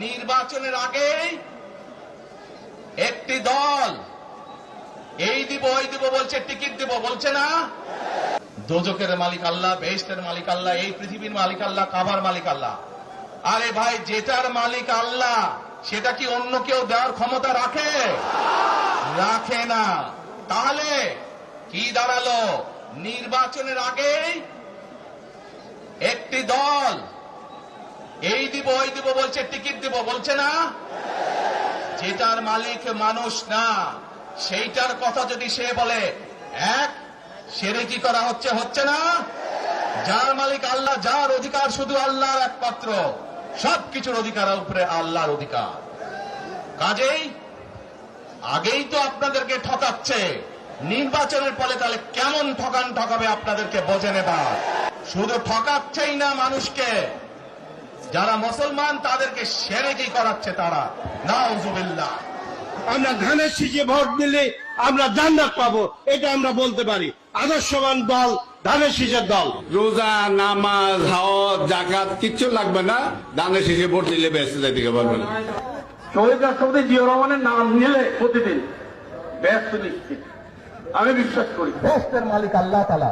নির্বাচনের আগেই একটি দল এই দিব ওই দিব বলছে, টিকিট দিব বলছে না। দোজখের মালিক আল্লাহ, বেহেশতের মালিক আল্লাহ, এই পৃথিবীর মালিক আল্লাহ, কাবার মালিক আল্লাহ। আরে ভাই, যেটার মালিক আল্লাহ সেটা কি অন্য কেউ দেওয়ার ক্ষমতা রাখে? রাখে না। তাহলে কি দাঁড়ালো? নির্বাচনের আগেই একটি দল এই দিব ওই দিব বলছে, টিকিট দিব বলছে না। যেটার মালিক মানুষ না, সেইটার কথা যদি সে বলে, এক শিরকি করা হচ্ছে, হচ্ছে না? যার মালিক আল্লাহ, যার অধিকার শুধু আল্লাহর একমাত্র, সবকিছুর অধিকারের উপরে আল্লাহর অধিকার। কাজেই আগেই তো আপনাদেরকে ঠকাচ্ছে, নির্বাচনের ফলে তাহলে কেমন ঠকাবে আপনাদেরকে বোঝে নেবার। শুধু ঠকাচ্ছেই না মানুষকে, যারা মুসলমান তাদেরকে শিরকি করাচ্ছে তারা। নাউজুবিল্লাহ। আমরা ধানের শীষে ভোট দিলে আমরা জান্নাত পাবো, এটা আমরা বলতে পারি। আদর্শবান দল ধানের শীষের দল। রোজা, নামাজ, হজ, যাকাত কিচ্ছু লাগবে না, ধানের শীষে ভোট দিলে ব্যস্ত যেতে পারবেন। শহীদ রাষ্ট্রপতি জিয়া রহমানের নাম নিলে প্রতিদিন ব্যস্ত নিশ্চিত, আমি বিশ্বাস করি। বেহেশতের মালিক আল্লাহ তাআলা,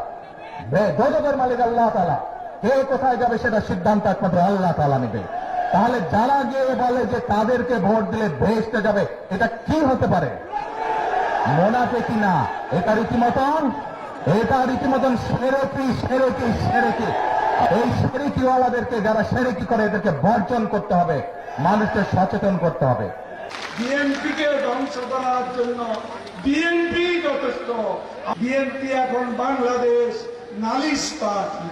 দোজখের মালিক আল্লাহ তাআলা। কে কোথায় যাবে সেটা সিদ্ধান্ত একমাত্র আল্লাহ তাআলা নেবে। তাহলে যারা গিয়ে বলে যে তাদেরকে ভোট দিলে বেহেশতে যাবে, এটা কি হতে পারে? মুনাফিকি না, এটা রীতিমতন শিরকি। এই শিরকিওয়ালাদেরকে, যারা শিরকি করে, এদেরকে বর্জন করতে হবে, মানুষকে সচেতন করতে হবে। বিএনপিকে ধ্বংস করার জন্য বিএনপি যথেষ্ট। বিএনপি এখন বাংলাদেশ নালিশ পার্টি।